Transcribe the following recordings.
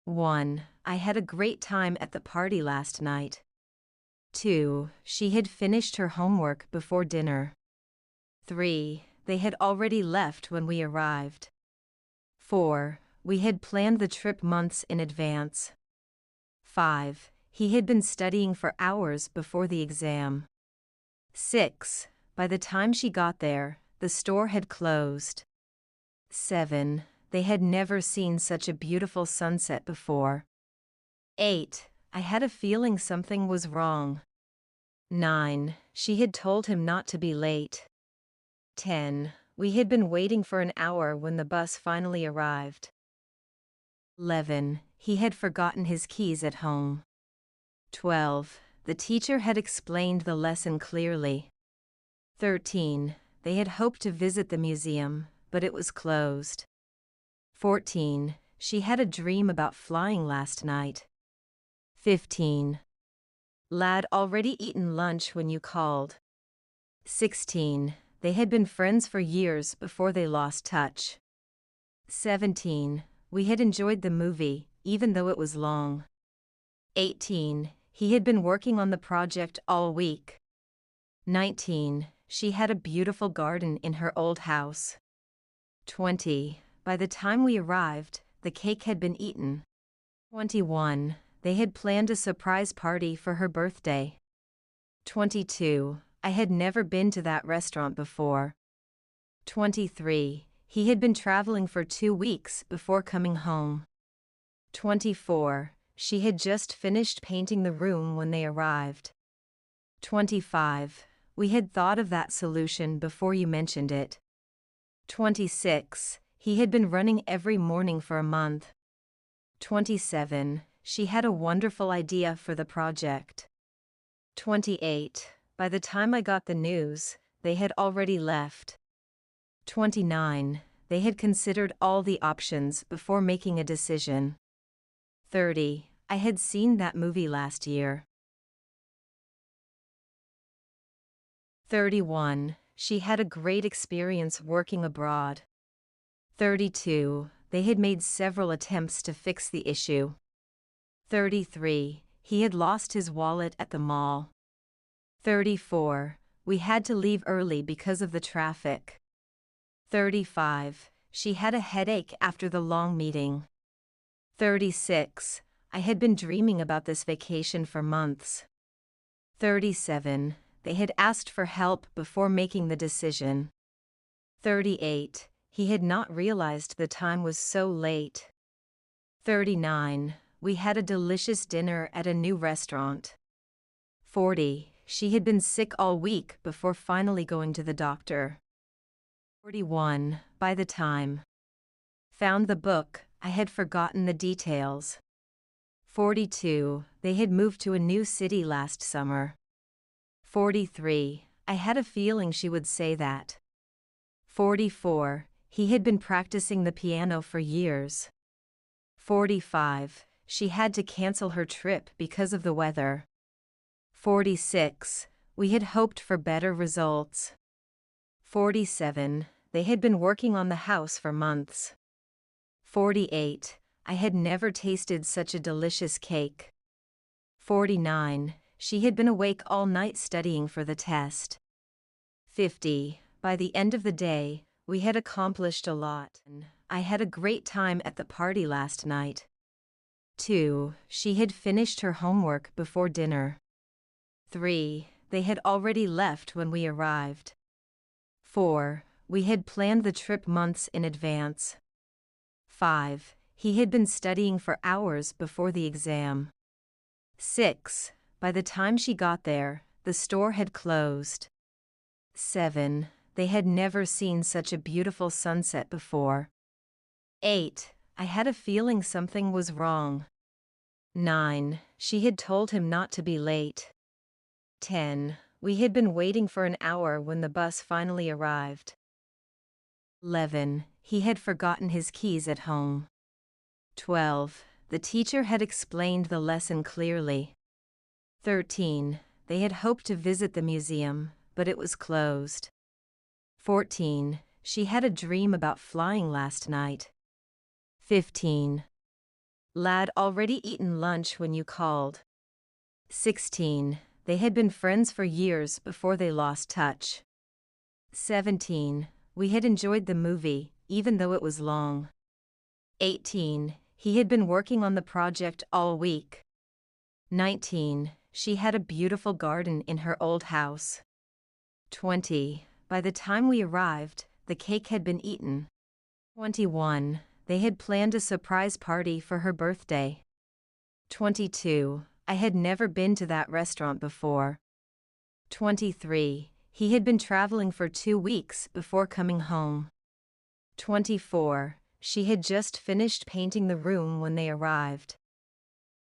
1. I had a great time at the party last night. 2. She had finished her homework before dinner. 3. They had already left when we arrived. 4. We had planned the trip months in advance. 5. He had been studying for hours before the exam. 6. By the time she got there, the store had closed. 7. They had never seen such a beautiful sunset before. 8. I had a feeling something was wrong. 9. She had told him not to be late. 10. We had been waiting for an hour when the bus finally arrived. 11. He had forgotten his keys at home. 12. The teacher had explained the lesson clearly. 13. They had hoped to visit the museum, but it was closed. 14. She had a dream about flying last night. 15. Lad already eaten lunch when you called. 16. They had been friends for years before they lost touch. 17. We had enjoyed the movie, even though it was long. 18. He had been working on the project all week. 19. She had a beautiful garden in her old house. 20. By the time we arrived, the cake had been eaten. 21. They had planned a surprise party for her birthday. 22. I had never been to that restaurant before. 23. He had been traveling for 2 weeks before coming home. 24. She had just finished painting the room when they arrived. 25. We had thought of that solution before you mentioned it. 26. He had been running every morning for a month. 27. She had a wonderful idea for the project. 28. By the time I got the news, they had already left. 29. They had considered all the options before making a decision. 30. I had seen that movie last year. 31. She had a great experience working abroad. 32. They had made several attempts to fix the issue. 33. He had lost his wallet at the mall. 34. We had to leave early because of the traffic. 35. She had a headache after the long meeting. 36. I had been dreaming about this vacation for months. 37. They had asked for help before making the decision. 38. He had not realized the time was so late. 39. We had a delicious dinner at a new restaurant. 40. She had been sick all week before finally going to the doctor. 41. By the time found the book, I had forgotten the details. 42. They had moved to a new city last summer. 43. I had a feeling she would say that. 44. He had been practicing the piano for years. 45. She had to cancel her trip because of the weather. 46. We had hoped for better results. 47. They had been working on the house for months. 48. I had never tasted such a delicious cake. 49. She had been awake all night studying for the test. 50. By the end of the day, we had accomplished a lot. I had a great time at the party last night. 2. She had finished her homework before dinner. 3. They had already left when we arrived. 4. We had planned the trip months in advance. 5. He had been studying for hours before the exam. 6. By the time she got there, the store had closed. 7. They had never seen such a beautiful sunset before. 8. I had a feeling something was wrong. 9. She had told him not to be late. 10. We had been waiting for an hour when the bus finally arrived. 11. He had forgotten his keys at home. 12. The teacher had explained the lesson clearly. 13. They had hoped to visit the museum, but it was closed. 14. She had a dream about flying last night. 15. Lad already eaten lunch when you called. 16. They had been friends for years before they lost touch. 17. We had enjoyed the movie, even though it was long. 18. He had been working on the project all week. 19. She had a beautiful garden in her old house. 20. By the time we arrived, the cake had been eaten. 21. They had planned a surprise party for her birthday. 22. I had never been to that restaurant before. 23. He had been traveling for 2 weeks before coming home. 24. She had just finished painting the room when they arrived.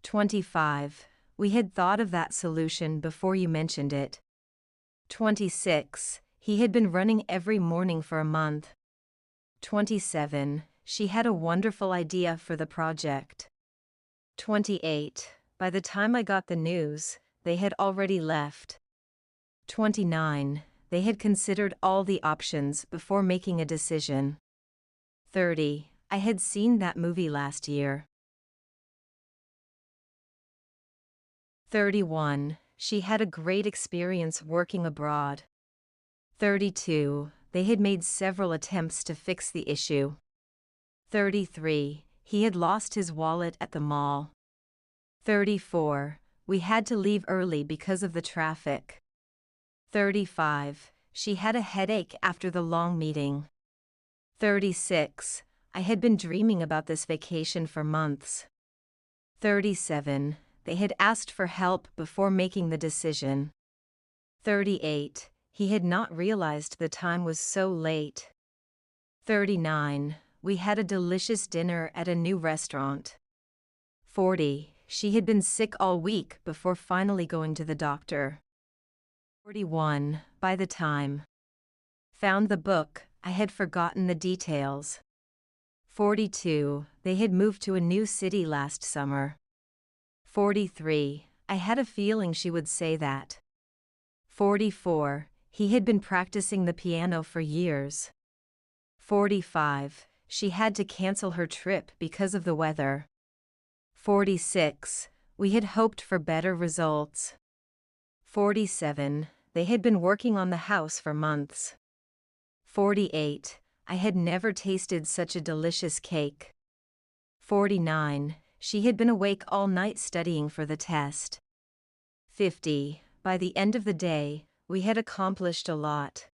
25. We had thought of that solution before you mentioned it. 26. He had been running every morning for a month. 27. She had a wonderful idea for the project. 28. By the time I got the news, they had already left. 29. They had considered all the options before making a decision. 30. I had seen that movie last year. 31. She had a great experience working abroad. 32. They had made several attempts to fix the issue. 33. He had lost his wallet at the mall. 34. We had to leave early because of the traffic. 35. She had a headache after the long meeting. 36. I had been dreaming about this vacation for months. 37. They had asked for help before making the decision. 38. He had not realized the time was so late. 39. We had a delicious dinner at a new restaurant. 40. She had been sick all week before finally going to the doctor. 41. By the time found the book, I had forgotten the details. 42. They had moved to a new city last summer. 43. I had a feeling she would say that. 44. He had been practicing the piano for years. 45. She had to cancel her trip because of the weather. 46. We had hoped for better results. 47. They had been working on the house for months. 48. I had never tasted such a delicious cake. 49. She had been awake all night studying for the test. 50. By the end of the day, we had accomplished a lot.